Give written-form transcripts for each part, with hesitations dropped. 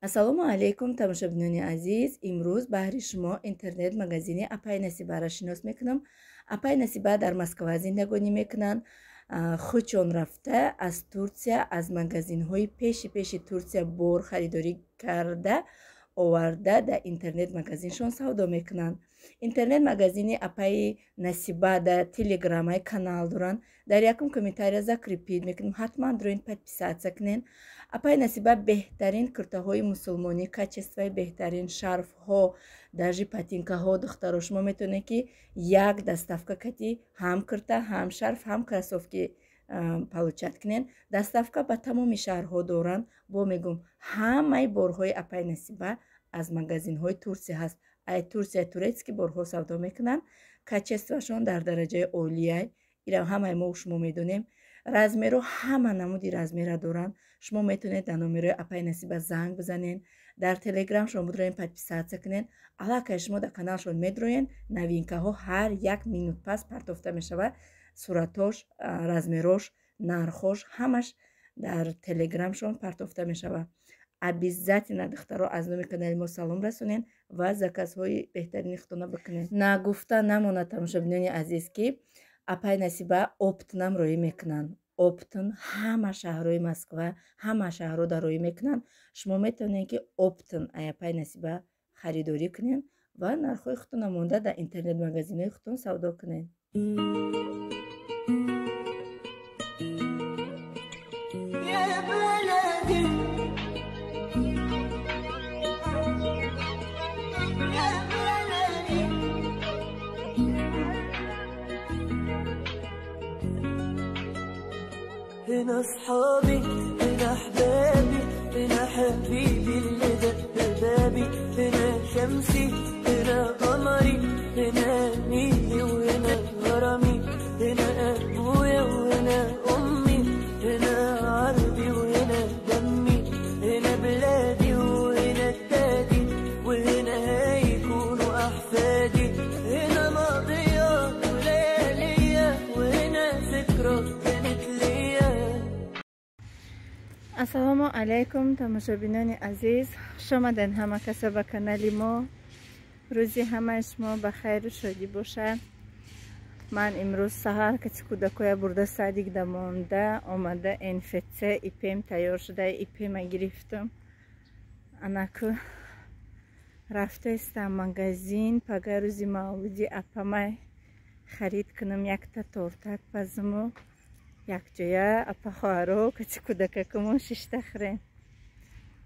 ассалому алайкум тамошобинони азиз. имрӯз баҳри шумо интернет магазини Апай Насибаро шинос мекунам. Апай Насиба дар Москва зиндагонӣ мекунанд. хучон рафта аз Турсия, аз магазинҳои пеши Турсия бор харидорӣ карда оварда дар интернет магазиншон савдо мекунанд. интернет магазини Апай Насиба дар телеграмай канал доранд. дар якум комментария закрепид мекунем, ҳатман дурен подписатсия кунен. Апай Насиба беҳтарин куртаҳои мусулмонӣ, качестваи беҳтарин шарфҳо, даже патинкаҳо духтаро шумо метавонед ки як доставка кати ҳам курта, ҳам шарф, ҳам кроссовки получат кунен. Доставка ба тамоми шаҳрҳо доранд. бо мегум ҳамаи борҳои Апай Насиба аз магазинҳои Турсия ҳаст. ай Турсия турецки борҳо савдо мекунанд. качествашон дар дараҷаи олия. ира ҳамаи мо шумо медонем. размеро ҳама намуди размера доранд. шумо метавонед дар номерои Апай Насиба занг бизанен. дар телеграмшон будроен подписатсия кунен. аллакай шумо дар каналшон медроен. новинкаҳо ҳар як минут пас партофта мешавад. суратош, размерош, нархош ҳамаш дар телеграмшон партофта мешавад. обязательно духтаро аз номи канали мо салом расонен ва заказҳои беҳтарини худона бикунен. нагуфта намонад тамошобинони азиз ки Апай Насиба оптнам роӣ мекунанд. оптн ҳама шаҳрҳои Москва, ҳама шаҳрҳода роӣ мекунанд. шумо метавонед ки оптн ай Апай Насиба харидорӣ кунен ва нархҳои худтона монда дар интернет магазинҳои худтон савдо кунен. هنا أصحابي، هنا أحبابي، هنا حبيبي اللي دق بابي، هنا شمسي، هنا قمري، هنا نيلي وهنا غرامي، هنا أبويا وهنا أمي، هنا عربي وهنا دمي، هنا بلادي وهنا التادي، وهنا هيكونوا أحفادي، هنا ماضية وليالية، وهنا ذكرى كانت ليا. ассалому алайкум тамошобинони азиз, хушомаден ҳама каса ба канали мо. рӯзи ҳамаи шумо ба хайру шодӣ бошад. ман имрӯз саҳар кати кӯдакоя бурда садик дамонда омада инфексия ипем тайёр шуда. ипема гирифтам. анаку рафтаистам магазин пага рӯзи мавлуди апамай харид кунам якта тортак пазму якҷоя апа хоҳаро кати кӯдакакамон шишта хӯрем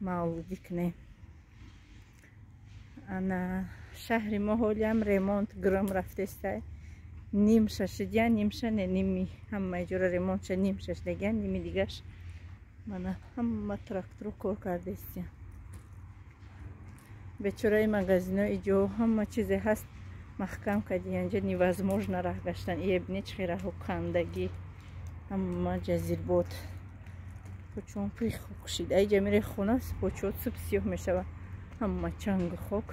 мавлудӣ кунем. ана шаҳри мо ҳолиам ремонт гром рафтаистай. нимша шудя, нимша не ними ҳамаи ҷора ремонт ша нимша шудагия, ними дигаш мана ҳама трактору кор кардаистия. бечораи магазино иҷо ҳама чизе ҳаст маҳкам кади янҷа невозможно раҳ гаштан. ебни чӣ раҳу кандагӣ ҳама ҷазирбот почон пӯи хок кушида. айҷа мире хона почот суб сиёҳ мешавад. ҳама чангу хок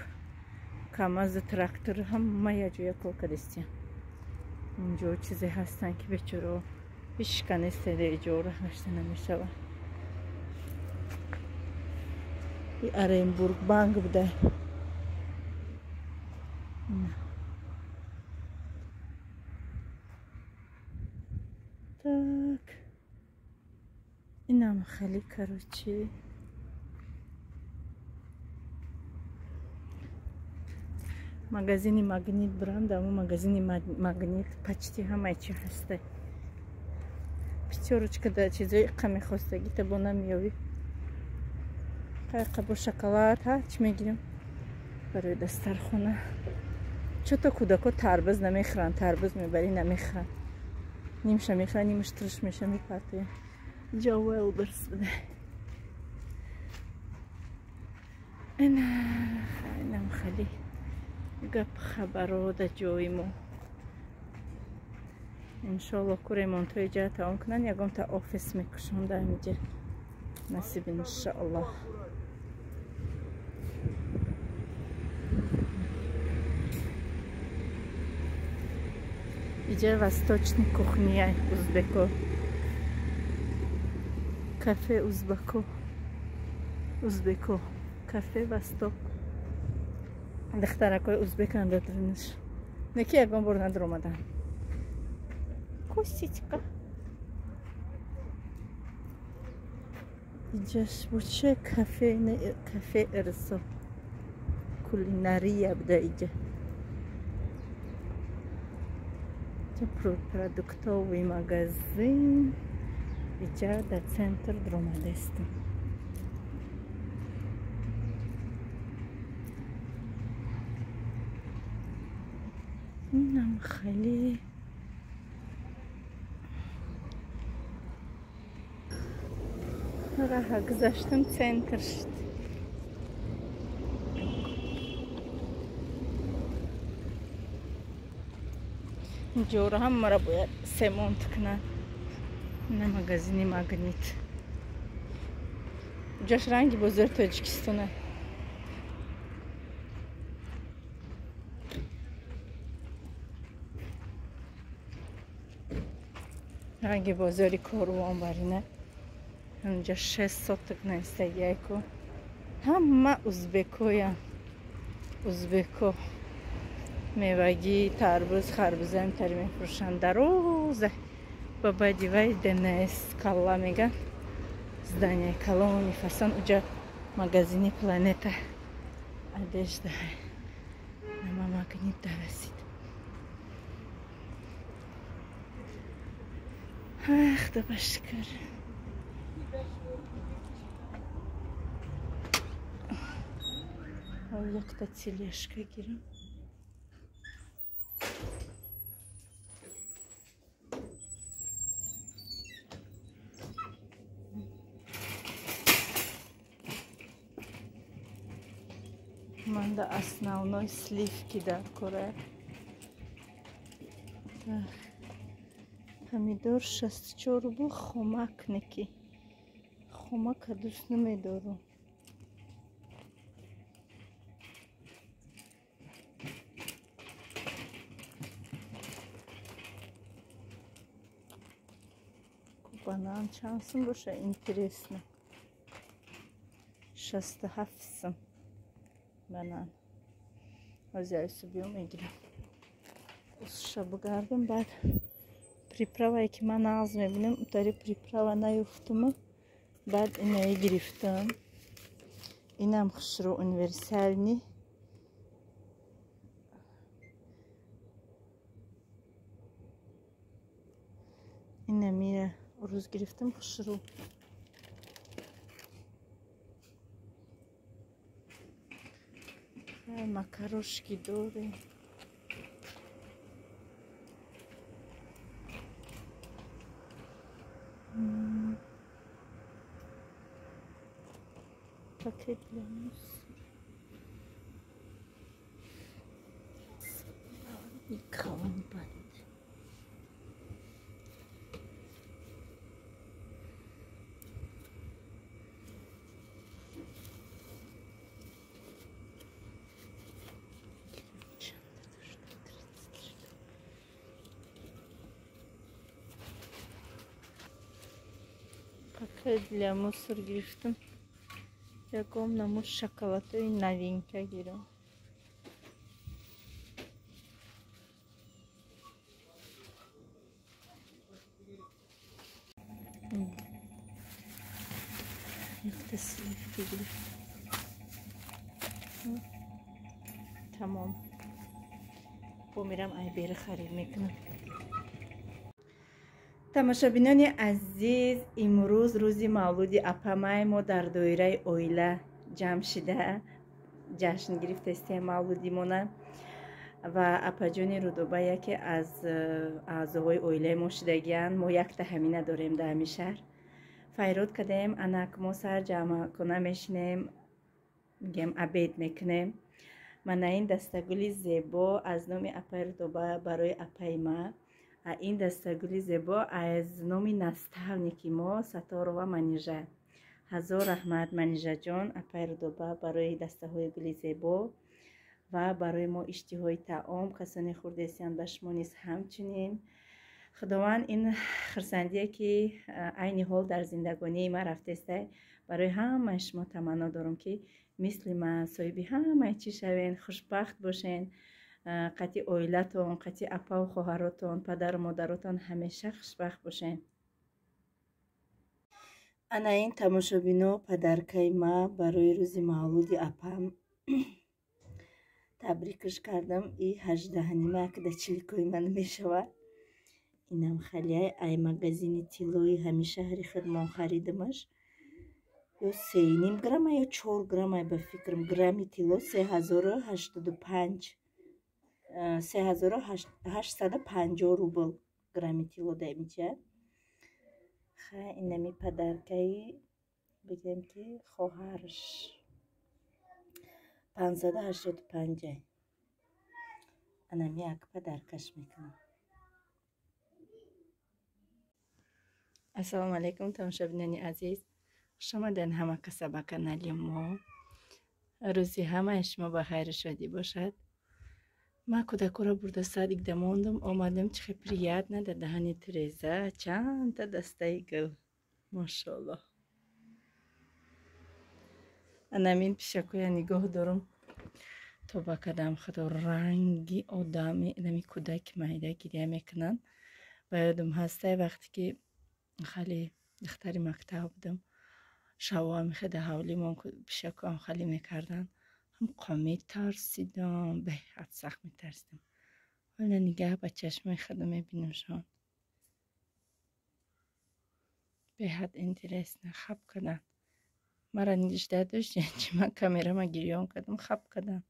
камазу трактор ҳама яҷоя кор кардистия. инҷо чизе ҳастанд ки бечоро ҳеч канистеда иҷо раҳ гашта намешавад. оренбург банк буда. так инам хали короче магазини магнит бранд. аммо магазини магнит почти ҳамаи чи ҳаста. пятерочка да чизои қами хостагӣ та бо намеёвӣ. қайқа бо шоколад ҳарчи мегирем барои дастархона. чото кӯдако тарбуз намехӯранд. тарбуз мебарӣ намехӯранд. нимша мехӯранд, нимаш труш меша мепартоям. ҷо велберс буда. инам хали гап хабаро да ҷои мо. иншоалло ку ремонтҳои ҷа таом кунанд. ягонта офис мекушам дар инҷа насиб иншоалло. иҷа восточный кухня узбеко. кафе узбеко. кафе восток духтаракҳои узбекам додуринаш неки ягон бор надир омадан косичка иҷаш буча кафе ирсо кулинария буда иҷа продуктовый магазин иҷа дар центр дромадестим инам хеле раҳа гузаштам центр шуд инҷоро ҳамаро бояд семонт кунад ина магазини магнит ҷош ранги бозори тоҷикистона ранги бозори корвон барина инҷа 6 сотик наистагияку ҳама узбекоям узбеко мевагӣ тарбуз харбуза имтари мефурӯшанд дароза ба баъди вай днс калла меган зданяи калони фасон уҷа магазини планета одежда нама магнит дарасид худоба шукр якта тележка гирам манда основной сливки дар кора помидор 64 рубл хомак неки хомака дӯст намедорам банан чанд сум боша интересно 67 сум банан ҳозир субиё мегирам шабу гардам баъд приправае ки ман нағз мебинам утари приправа наёфтума баъд инаи гирифтам инам хушрӯ универсальни ина мира рӯз гирифтам хушрӯ макарошки дорем пакет для мусора и компот пакет для мусора гирифтам ягом намуд шоколадҳои новинка гирам якта сливки гирифтам тамом помирам айбери харид мекунам тамошобинони азиз имрӯз рӯзи мавлуди апамай мо дар доираи оила ҷамъ шуда ҷашн гирифтастем мавлудимона ва апаҷони рудоба яке аз аъзоҳои оилаи мо шудагиянд мо якта ҳамина дорем дар ҳамин шаҳр файрод кардем анак мо сар ҷамъкуна мешинем мигем абед мекунем манаин дастагули зебо аз номи апаи рудоба барои апаи ма ин дастагули зебо аз номи наставники мо Саторова Манижа ҳазор раҳмат Манижаҷон апаи рудоба барои дастаҳои гули зебо ва барои мо иштиҳои таом касони хурдестиянд ба шумо низ ҳамчунин худованд ин хурсандие ки айни ҳол дар зиндагонии ман рафтеста برای همه شما تمنا دارم که مثل ما صاحب همه چی شوین، خوشبخت باشین. قطعی اویلتون، قطعی اپا و خواهراتون، پدر و مادراتون همیشه خوشبخت باشین. انا این تماشابینا پدرکای ما برای روز مولود اپم تبریکش کردم. این 18 نیمه که در چلیکوی من میشود. اینم خیلی ای مگزین تیلوی همیشه هری خدمان خریدمش. یا 3.5 گرم یا 4 گرم به فکرم. گرمی تیلو 3085 3850 روبل گرمی تیلو میشه. خیلی اینمی پدرکایی بگم که خواهرش 585. اینمی یک پدرکش میکنم. السلام علیکم تماشابینان عزیز، شما دن همه کسا به کانال ما. روزی همه شما بخیر شدی باشد. ما کودک را برده سادیک دماندم آمدم چه پریاد نده دهانی تریزه چند تا دسته گل ماشاءالله. انامین پیشکوی نگاه دارم تا با کدام خدا رنگی آدمی نمی کودک مایده گیریه میکنن. و یادم هسته وقتی که خیلی دختری مکتب بودم شوا میخده حولی من پیشکو هم خیلی میکردن. هم قامی ترسیدم به حد سخت میترسیدم. حالا نگه با چشمای خودم میبینم شان به حد انترس نه خب کردن مرا نگشته داشت. یعنی چی من کامیرا ما گریان کردم خب کردن.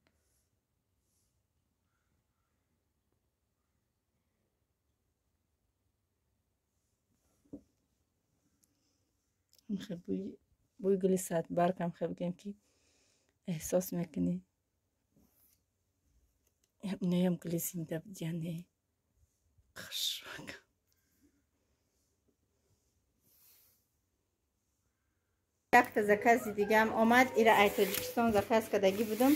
خیلی بوی گلی ساعت برکم خیلی بگم که احساس میکنی نیم گلی زنده بدیانه خشک. یک تا زکاز دیگه هم آمد ایره ای تاجیکستان زکاز کدگی بودم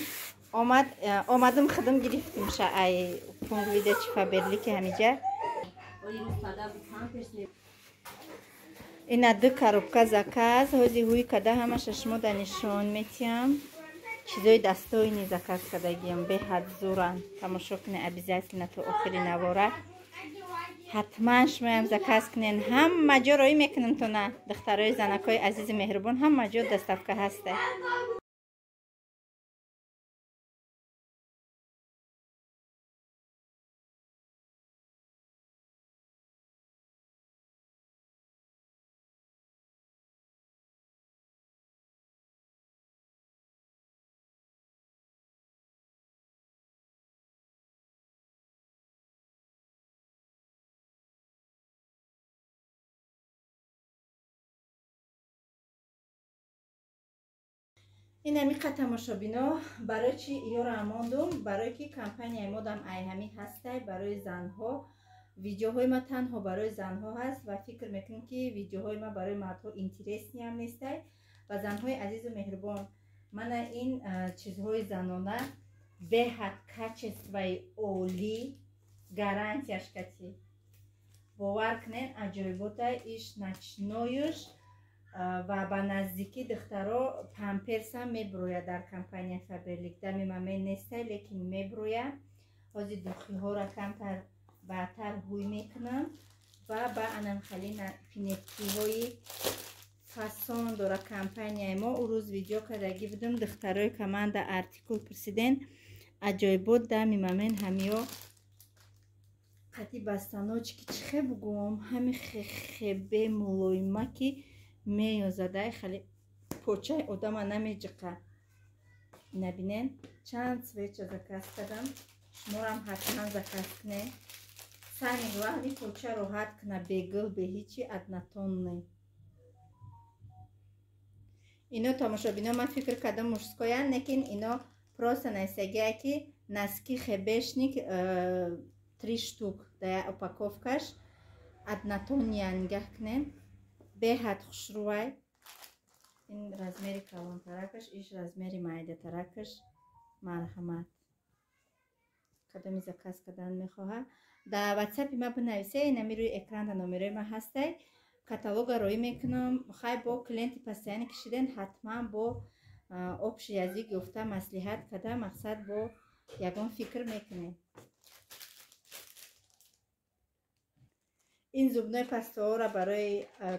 آمدم خدم گرفتیم شا ای پونگ ویده چی فبرلی که همیجه اینا 2 коробка заказ ҳози ҳуи када ҳамаш шумо да нишон метиҳам. чизои дастойни заказ кадагиам беҳад зӯран. тамошо кунед обязательно то охири навора. ҳатман шумоям заказ кунед. ҳама ҷо роӣ мекунам то на духтарои занакои азизи меҳрубон ҳама ҷо доставка ҳаста. این همیقه تماشابینا برای چی ایو را اماندم؟ برای که کمپانی مادم ای همی هسته برای زنها. ویدیوهای ما تنها برای زنها هست و فکر میکنم که ویدیوهای ما برای مردها اینترسنی هم نیسته. و زنهای عزیز و مهربان من این چیزهای زنانه به حد کچستوی اولی گارانتیش کتی باور کنین عجایباته ایش نچنویش و با نزدیکی دخترها پمپرس هم میبروید در کمپانی فبرلیک دمی ممن نیسته لیکن میبروید. حاضی دوخی ها را کمتر بعدتر هوی میکنم و با انم خیلی پینیتی های فاسون داره کمپانی ما. او روز ویدیو کردگی بودم دخترهای که من در ارتیکل پرسیدن عجایبات دمی ممن همیا قطعی بستاناچ که چخه بگوم همی خیبه ملویمه که میازده خیلی پوچه آدم نمیجقه. نبینین چند سویچ زکاز کردم شما هم حتما زکاز کنه. سعی وقتی پوچه راحت کنه بگل به هیچی ادنتون نه. اینا تماشابینا من فکر کردم مشسکاین لیکن اینا просто найсагия ки наски хебешник 3 штук да упаковкаш однотонни ангах кнен беҳад хушрӯвай. ин размери калонтаракаш иш размери майдатаракаш. марҳамат кадоми заказ кардан мехоҳа да ватсапи ма бинависе. инами рӯи экран да номерои ма ҳастай. каталога роӣ мекунам. Хай бо клиенти постоянно кишиден ҳатман бо общий язик гуфта маслиҳат када мақсад бо ягон фикр мекунем. ин зубнои пастоҳоро барои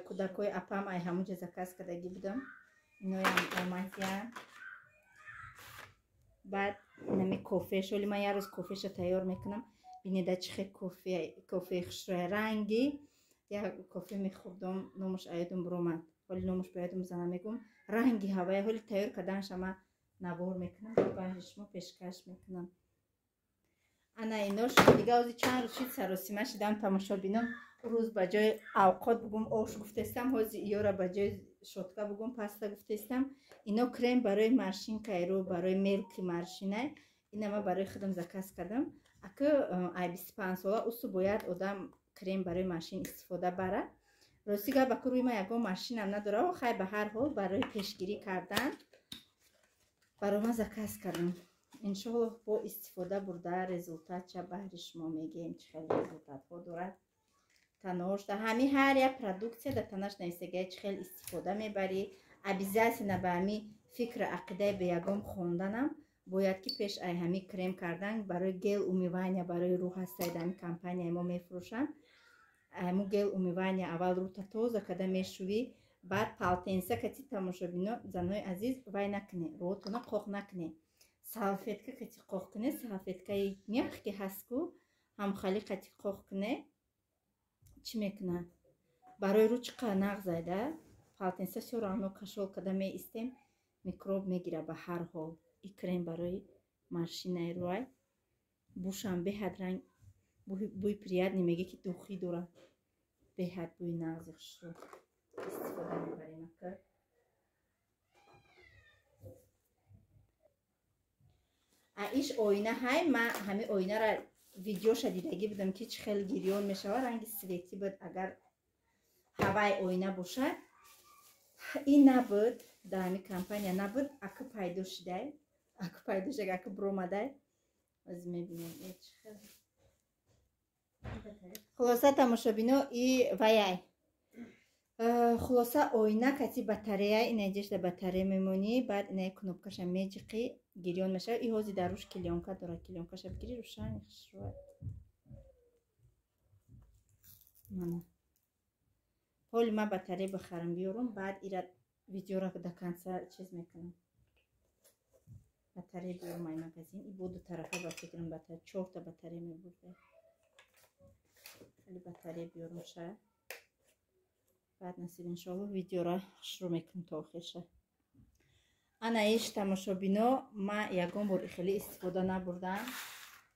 кӯдакои апам ай ҳамунҷа заказ кардагӣ будам. Иноям омадиян. баъд инами кофеш оли ман як рӯз кофеша тайёр мекунам. бинеда чӣ хел кофеи хушрӯи ранги як кофе мехӯрдам, номаш аёдам биромад. ҳоли номаш ба ёдам зана мегӯм ранги ҳавая ҳоли тайёр карданашам ман навор мекунам баъди шумо пешкаш мекунам. ана ино шумо дига ҳозир чанд рӯз шид саросима шидам тамошобино. рӯз ба ҷои авқот бугум ош гуфтестам, ҳозир иёра ба ҷои шотка бугум паста гуфтестам. ино крем барои маршинкайро барои мелки маршинай ина ман барои худам заказ кардам. ака ай 25 сола усу бояд одам крем барои машин истифода бара. рости гап ака рӯи ман ягон машинам надора. хай ба ҳар ҳол барои пешгирӣ кардан барои ман заказ кардам. иншоаллоҳ бо истифода бурда результатча баҳри шумо мегем чӣ хел результатҳо дорад. танош да ҳами ҳар як продукция да танаш нависагия чӣ хел истифода мебарӣ. обязательно ба ҳами фикра ақидаи ба ягон хонданам бояд ки пеш ай ҳами крем кардан барои гел умивания барои рӯ ҳастаи дами компанияи мо мефурӯшанд. ҳамун гел умивания аввал рӯта тоза када мешӯвӣ баъд палтенса кати тамошобино занои азиз вай накуне рӯтона қоқ накуне. салфетка кати қоқ куне салфеткаи мех ки ҳастку ҳамхали кати қоқ куне чӣ мекунад барои рӯ чӣ қадр нағзайда палтенса все равно кашол када меистем микроб мегира ба ҳар ҳол. и крем барои маршинаи рӯай бушам беҳад ранг бӯи приятни меге ки духӣ дорад беҳад бӯи нағзи хушрӯ истифода мебарем. ака иш оина ҳай ман ҳами оинара видеоша дидагӣ будам ки чӣ хел гирён мешавад. ранги светӣ буд агар ҳаваи оина бошад. ин набуд дар ҳами компания набуд. ака пайдо шидай ака пайдо шид ака биромадай ҳозир мебинем чӣ хел. хулоса тамошобино и ваяй хулоса оина кати батарея инаҷешда батарея мемонӣ баъд ина кнопкаша меҷиқӣ гирён мешавад. и ҳозир дар рӯш клёнка дорад. клёнкаша бигирӣ рӯшани хушрӯад. мана ҳоли ман батарея бихарам биёрам баъд ира видеора да канса чиз мекунам. батарея биёрам ай магазин и бо ду тарафа ба фикрам батарея 4 та батарея мебурда. хали батарея биёрам ша баъд насиб иншоаллоҳ видеора шурӯъ мекунам то охирша. ана иш тамошобино ман ягон бор ихелӣ истифода набурдам.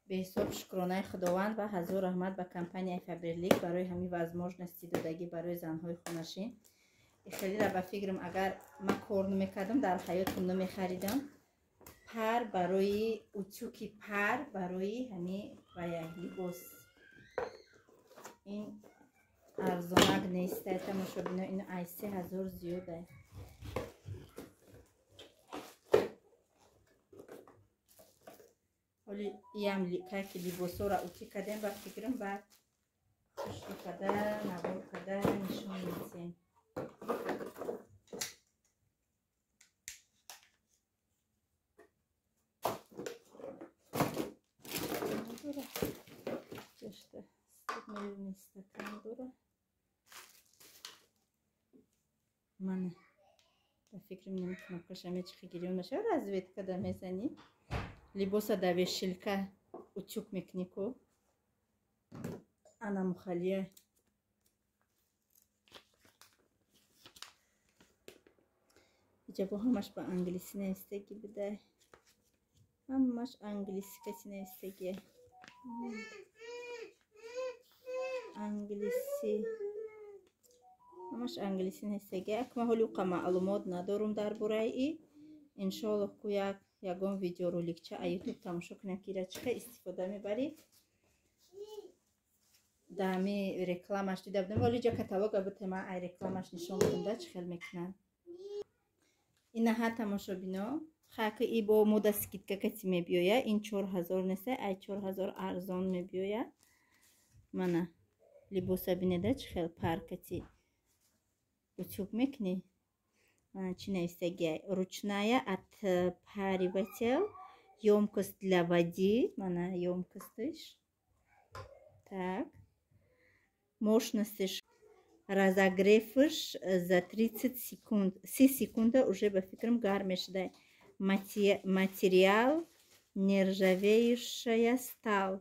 беҳисоб шукронаи худованд ва ҳазор раҳмат ба компанияи Faberlic барои ҳамин возможности додагӣ барои занҳои хонашин. ихелира ба фикрам агар ман кор намекардам дар ҳаётам намехаридам. пар барои утюки пар барои ҳамин либос ин арзонак нестай тамошобино. ин ай 3000 зиёдай. ҳоли иам кайки либосора утӣ кардем ба фикрам баъд хушрӯ када навор када нишон медиҳем. мана ба фикрам нами кнопкаша мечиқи гирён мешавад. разведка да мезанӣ либоса да вешилка утюг мекунику. ана мухалия иҷабо ҳамаш ба англиси навистагӣ буда. ҳамаш англиси каси навистагия англиси ҳамаш англиси навистагия. акма ҳоли уқа маълумот надорум дар бораи и иншоаллоҳ ку ягон видеороликча а ютуб тамошо кунем ки ира чӣ хел истифода мебарӣ. дами рекламаш дида будам вали ҷа каталога бутема ай рекламаш нишон будам да чӣ хел мекунад. ина ҳа тамошобино хаки и бо мода скидка кати мебиёя. ин 4000 неста ай 4000 арзон мебиёя. мана либоса бинеда чӣ хел пар кати утюг мекунӣ. Чӣ навистагиай? Ручная отпариватель, ёмкость для воды. Мана ёмкостиш. Так. Мощностиш. Разогревыш за 30 секунд. 30 секунда уже ба фикрам гарм мешудай. Материал нержавеющая сталь.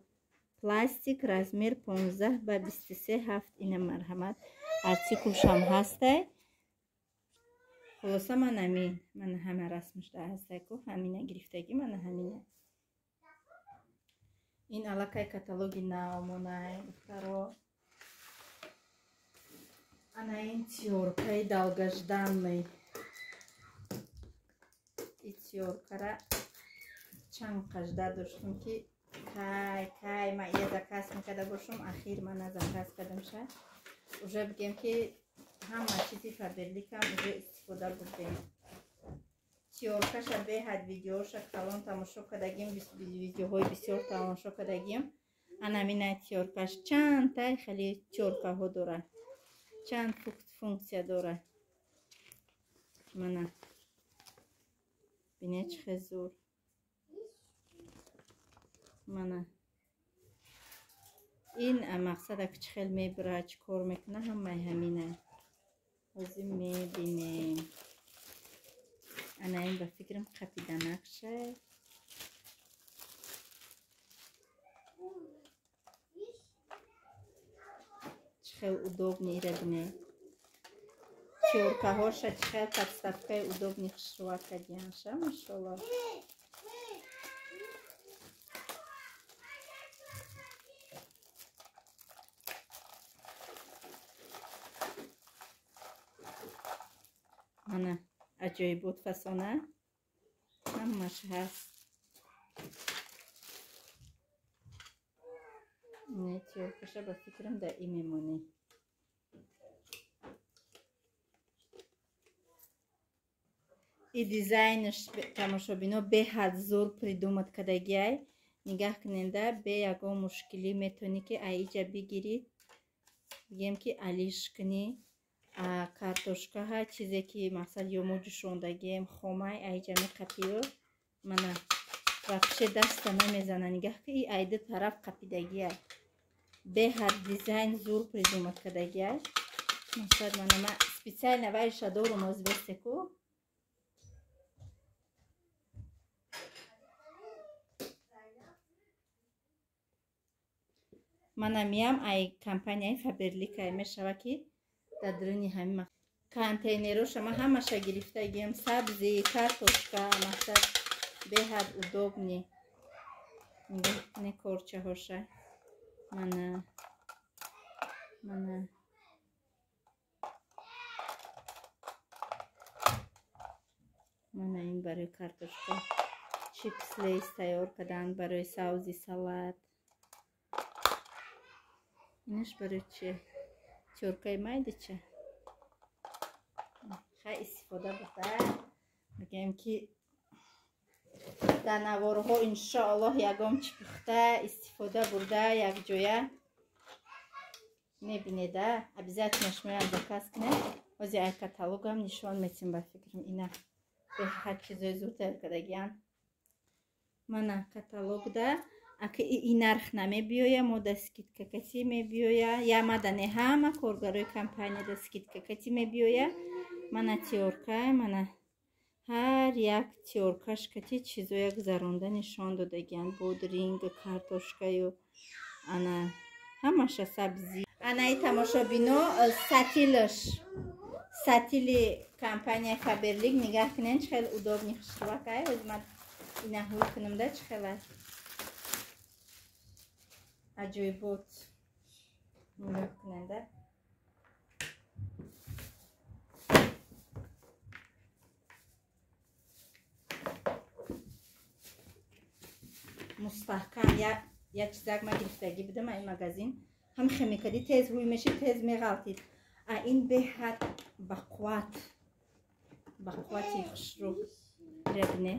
Пластик размер 15 ба 23 ҳафт. Ина марҳамат. Артикулшам ҳастай. Хулоса ман амин. Мана ҳама расмушда ҳастай ку. Ҳамина гирифтаги мана ҳамина. Ин аллакай каталоги наомонай духтаро. Ана ин тиёркаи далгажданный. И тиёркара чанд қажда доштум ки кай ма я заказ мекарда бошум. Ахир мана заказ кардамша. Уже бигем ки ҳама чизи Фаберликам уже истифода бурдем. Тиёркаша беҳад видеоша калон тамошо кардагим. Видеоҳои бисёр тамошо кардагим. Ана мина тиёркаш чанд тай хеле тиёркаҳо дора. Чанд функсия дора. Мана бине чӣ хел зур. Мана ин мақсада ки чӣ хел мебира, чӣ кор мекуна, ҳамаи ҳамина. ҳозир мебинем. Ана ин ба фикрам қапида нақшай. чӣ хел удобни ира бине. Тиёркаҳоша чӣ хел подставкаи удобни хушрува кардианша. Машоалло. Ана аҷоибот фасона ҳамаш ҳаст. Тиёркаша ба фикрам дар ин мемонӣ. И дизайнш тамошобино беҳад зур придумат кардагиай. Нигаҳ куненда бе ягон мушкилӣ метавонӣ ки аиҷа бигирӣ. Бигем ки алиш кунӣ. Картошкаҳа чизе ки мақсад ё мо ҷӯшондагием хомай аиҷа меқапиё. Мана ва пиши даста намезана. Нигаҳ ки и айда тараф қапидагиай. Беҳад дизайн зур придумат кардагиай. Мақсад мана ма специально вайша дорум озбестеку. Мана миям ай компанияи Фаберлика мешава ки дар даруни ҳамин контейнероша ма ҳамаша гирифтагием. Сабзи, картошка, мақсад беҳад удобни. Не корчаҳоша. Мана ин барои картошка. Чипс лейс тайёр кардан барои савзи салат. Инаш барои чи? Тиёркаи майдача. Хай истифода бурда. Мегӯям ки дар наворҳо иншоаллоҳ ягон чӣ пухта истифода бурда якҷоя мебинеда. Обязательно шумоям заказ кунед. Ҳозир ай каталогам нишон метим ба фикрам. Ина беҳад чизои зур тайёр кардагиан. Мана каталогда ака и нарх намебиёя, мо да скидка кати мебиёя. Я мадане ҳама коргарои компанияда скидка кати мебиёя. Мана тиёрка, мана ҳар як тиёркаш кати чизоя гузаронда нишон додагиан. Бодринг, картошкаю, ана ҳамаша сабзи. Анаи тамошобино сатилаш. Сатили компанияи Фаберлик нигаҳ кунен чӣ хел удобни хушрувакай. Озмад ина ҳуй кунамда чӣ хел аст. Аҷоибот. Нигоҳ кунанда. Мустаҳкам як чизак ма гирифтагӣ будам ин магазин. Ҳам химикали тез ҳуй мешид, тез меғалтид. Ин беҳад бақуввати хушрӯ ребне.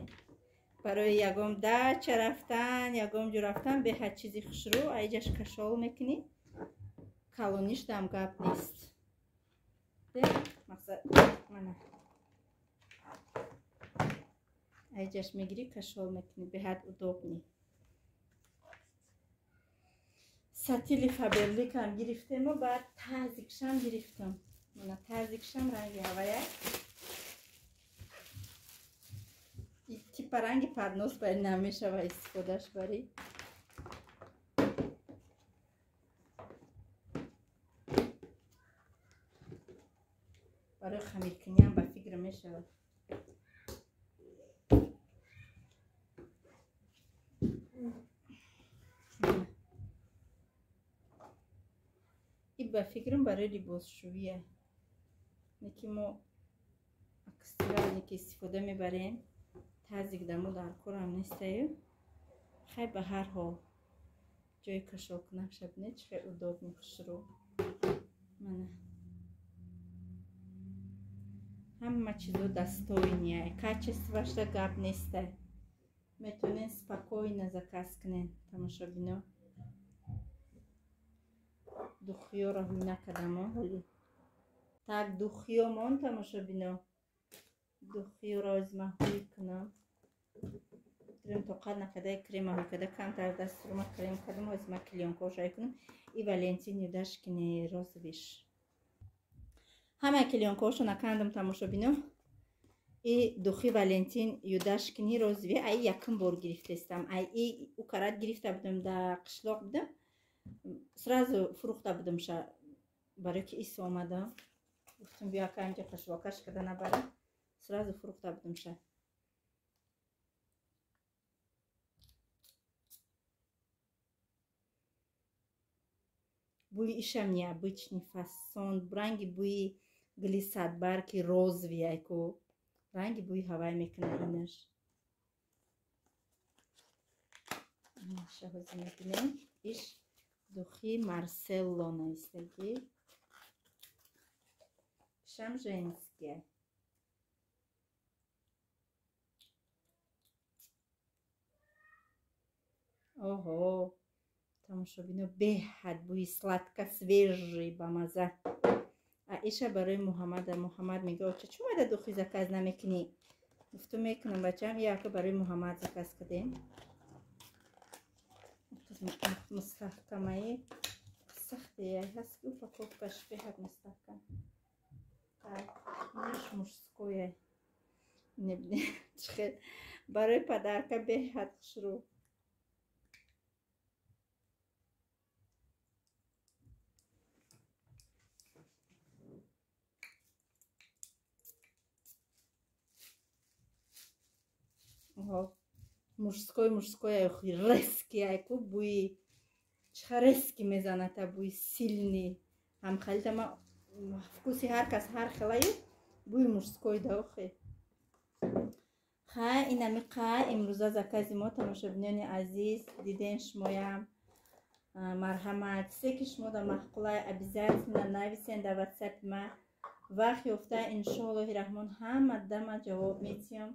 Барои ягон дача рафтан, ягон ҷо рафтан беҳад чизи хушрӯ. Аиҷаш кашол мекунӣ. Калониш дам гап нест. мақсад мана ай ҷаш мегирӣ кашол мекунӣ беҳад удобни сатили фаберликам гирифтему баъд тазикшам гирифтам мана тазикшам ранги ҳавая типа ранги парнос бари намешава истифодаш бари барои хамиркуниам ба фикр мешавад ба фикрам барои либосшӯвия неки мо акстра неки истифода мебарем тазик дамо дар корам нестаю хай ба ҳар ҳол ҷои кашолкунакша бинед чӣ хеле удобни хушрӯ мана ҳама чизо дастовиния качествашда гап неста метавонен спокойно заказ кунен тамошобино духиёро ҳуй накадамо ҳоли так духиё мон тамошобино духиёро озма ҳуй кунам крем тоқат накадаи крема ҳуй када камтар дастурума крем кадам озма клёнкошай кунам и валентин юдашкини розовиш ҳамаи клёнкошо накандам тамошобино и духи валентин юдашкини розови ай якум бор гирифтестам ай у карат гирифта будам да қишлоқ будам сразу фурӯхта будамша барои ки ис омада гуфтам биё ака инҷа кашвокаш када набара сразу фурӯхта будамша буи ишам необычный фасон ранги буи глиссадбарки розови айку ранги буи ҳавай мекуна инаш шаҳози мебинем иш духи марселло навистагӣ шам женские оҳо тамошобино беҳад буи сладка свежий ба маза а иша барои муҳаммад мега оча чӣ омада духи заказ намекунӣ гуфтум мекунам бачам яка барои муҳаммад заказ кадем мустаҳкамаи сахтеяй ҳаст ки упаковкаш беҳад мустаҳкам ниш мужское небине чихел барои падарка беҳад хушрӯ мужской резкий айку буи чиха резкий мезаната буи сильный ҳамхалитама вкуси ҳар кас ҳар хелаю буи мужской даохе ха инами қа имрӯза закази мо тамошобинони азиз диден шумоям марҳамат се ки шумо да маҳқулай обязательно нависен да ватсапи ма вақт ёфта иншоаллоҳи раҳмон ҳама дама ҷавоб метиҳам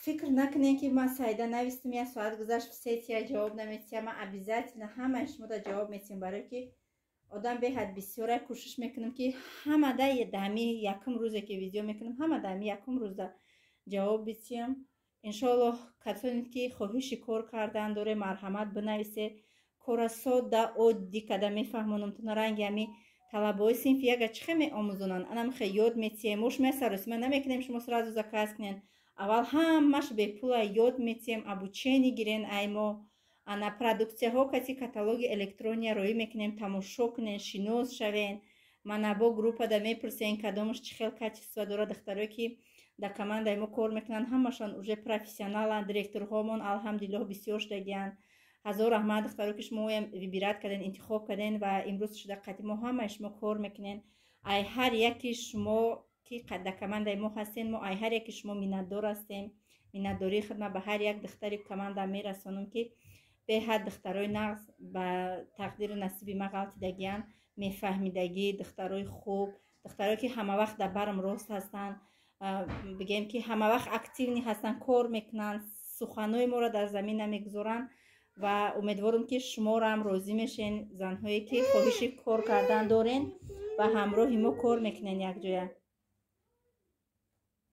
фикр накунем ки ман сайда навистам як соат гузашт сетия ҷавоб наметиҳам ман обязательно ҳамаи шумо да ҷавоб метиҳам барое ки одам беҳад бисёра кӯшиш мекунам ки ҳама да даҳми якум рӯзе ки видео мекунам ҳама даҳми якум рӯза ҷавоб битиҳам иншоаллоҳ касоне ки хоҳиши кор кардан доре марҳамат бинависе кора содда оддӣ када мефаҳмонам тона ранги ҳами талабаҳои синфи яга чӣ хел меомӯзонанд анамихе ёд метиҳем мош месаросима намекунем шумо сразу заказ кунен аввал ҳамаш бепула ёд метиҳем обучение гирен аймо ана продуксияҳо каси каталоги электрония роӣ мекунем тамошо кунен шинос шавен манабо группа да мепурсен кадомаш чӣ хел качество дорад духтаре ки да командаи мо кор мекунанд ҳамашон уже профессионаланд директорҳомон алҳамдулиллоҳ бисёр шудагиянд ҳазор раҳмат духтаре ки шумо вибират карден интихоб карден ва имрӯз шуда қадимо ҳамаи шумо кор мекунен ай ҳар яки шумо ки да командаи мо ҳастен мо ай ҳар яки шумо миннатдор ҳастем миннатдории хидмат ба ҳар як духтари команда мерасонам ки беҳад духтарои нағз ба тақдиру насиби ма ғалтидагиянд мефаҳмидагӣ духтарои хуб духтарои ки ҳамавақт да барам рост ҳастанд бигем ки ҳамавақт активни ҳастанд кор мекунанд суханои моро дар замина мегузоранд ва умедворам ки шуморо ҳам розӣ мешен занҳое ки хоҳиши кор кардан дорен ба ҳамроҳи мо кор мекунанд якҷоя.